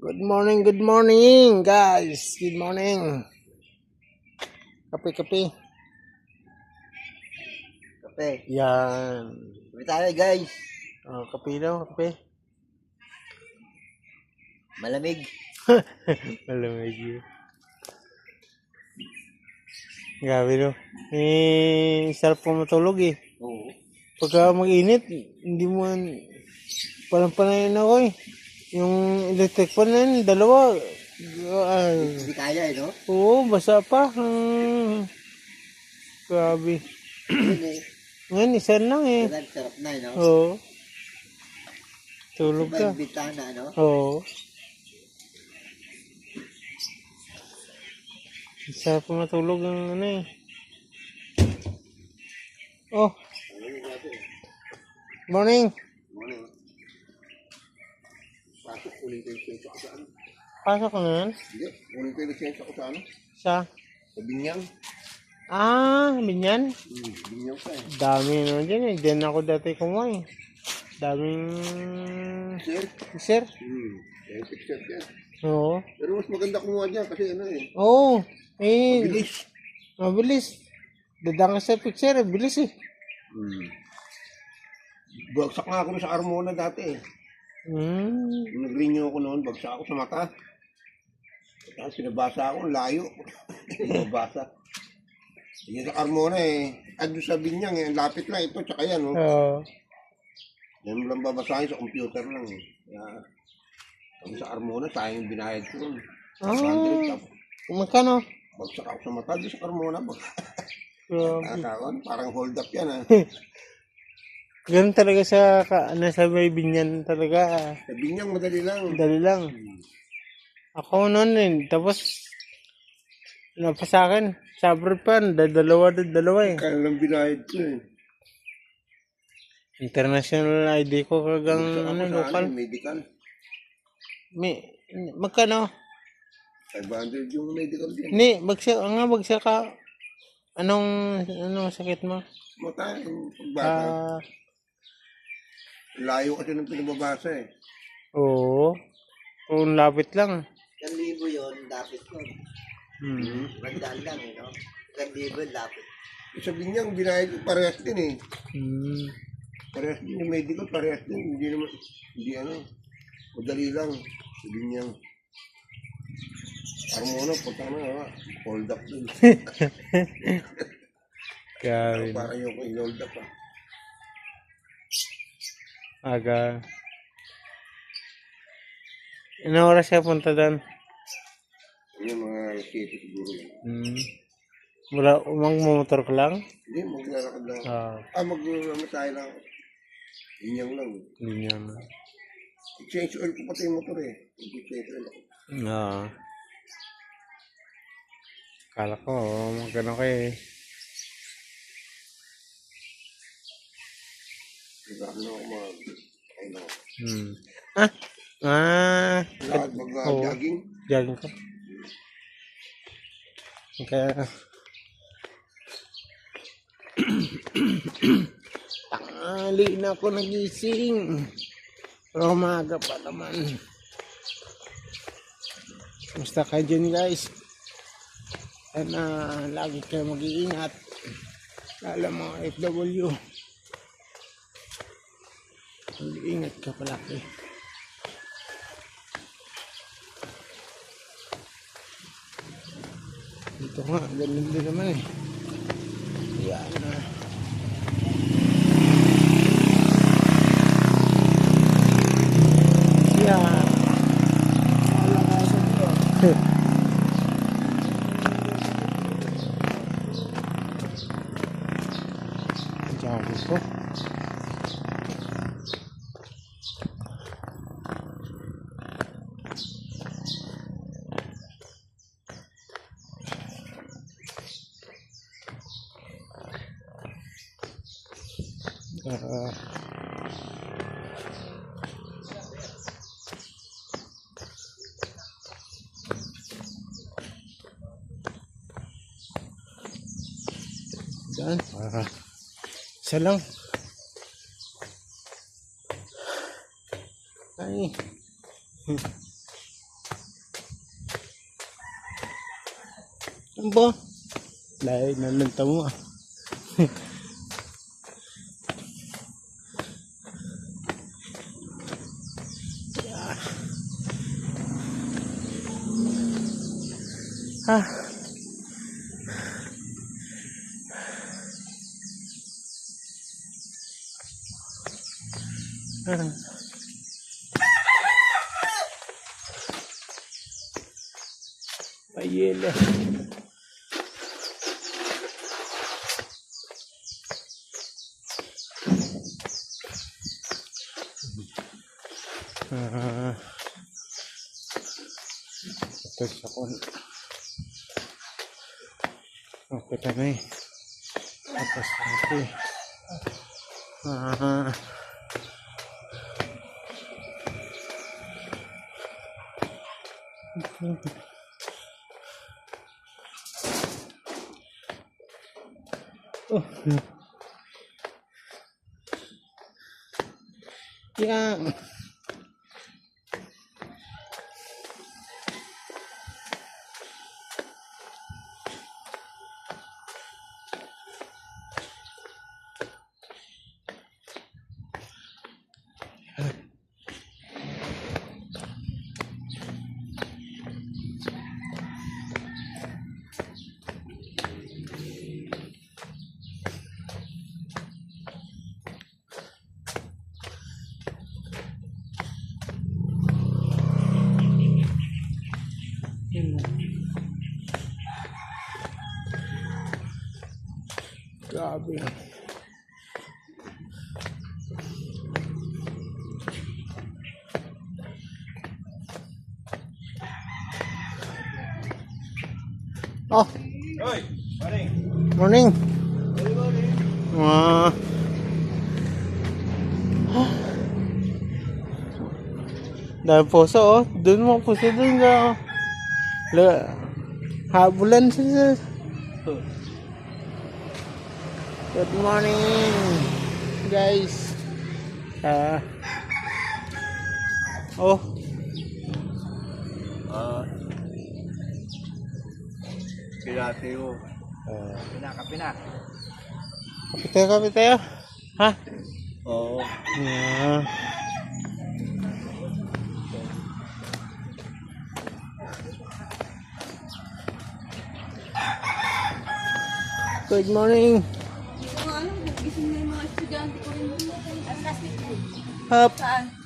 Good morning, guys. Good morning. Kape. Kape. Yan. Kape tayo, guys. Oh, kape daw, kape. Malamig. Malamig yun. Grabe no. Sarap po matulog eh. Oo. Pagka mag-init, hindi mo parang panayin ako eh. Yung electric fan na yun, dalawa. Hindi kaya no? Oo, basa pa. Grabe. Yun eh. Ngayon, isa lang eh. Sarap na, no? Oo. Tulog ka. Bitana, no? Oo. Isa pa matulog ang ano eh. Oh. Morning. Morning. Pasok, kunin ko yung lisensya ko sa ano? Pasok ka ngayon? Hindi, kunin ko yung lisensya ko sa ano? Sa? Sa Binyang. Binyan? Binyang ka eh. Dami naman dyan eh. Diyan ako dati kumain. Daming... Sir? Sir? Kaya picture yan. Oo. Pero mas maganda kumuha dyan kasi ano eh. Oo. Mabilis. Mabilis. Dadang sa picture eh. Bilis eh. Bagsak nga ako sa Carmona dati eh. Nag-renew ako noon, bagsak ako sa mata. Tapos pinabasa ako, layo. Pinabasa. Yung sa Carmona eh, ando sa Binyang eh, lapit lang ito, tsaka yan, no? Oo. Yan mo lang babasahin sa computer lang eh. Kaya, kami sa Carmona, sayang yung binayad ko nun. 100, tapos Magkano? bagsak ako sa mata, doon sa Carmona. Grabe. Nakakaon, parang hold up yan ah. Ganun talaga sa nasa may binyan talaga. Sa Binyang, madali lang. Dali lang. Ako noon eh. Tapos, sa akin, sabre pa, dalawa eh. Kaya lang binayad ko eh. International ID ko kagang Bagsak ako sa local. medical. Magkano? 500 yung medical din. Hindi, bagsak ka. Anong sakit mo? Mata, yung pagbasa. Layo kasi nung pinababasa eh. Oo. Kung lapit lang. 1,000 yun, lapit yun. Magdaan lang eh, no? 1,000 lapit. Sa Binyang, binayad ko parehas din eh. Parehas din yung medical, parehas din. Hindi naman, hindi ano, madali lang. Sa Binyang. Carmona, punta na, hold up dun. Kaya Parang yung hold up ah. aga. Ilang oras siya punta doon? Yung mga case siguro lang. Mula umang motor ka lang? Hindi, maglalakad lang. Magmamatay lang. Binyang lang. Binyan. I-change oil ko pati yung motor eh. I-change oil ako. Kala ko, magkano kayo eh. Ano ako ano. Mag-jogging. Jogging ka. Kaya, tanghali na ako nagising. Pero umaga pa naman. Basta kayo dyan guys. Sana lagi kayo mag-iingat. Lalo mga FW. Mag-iingat ka palagi. Dito nga, ganun din naman eh. Yan na. Yan. Jago ko. Yan. Isa lang. Ay. Ba? Lahat na lang tamo ah. Ah. Payelo. Tapos ako. Okay kami. Tapos ako. Oh. Yeah. Grabe. Oh. Hoy, morning. Morning. Dahil puso oh. Doon mo puso doon ka. Habulan siya. Good morning, guys. Oh. Pinati mo. Kape na. Kapit tayo. Ha? Oo. Yeah. Good morning. Gising na yung mga estudyante ko rin. Up. Saan?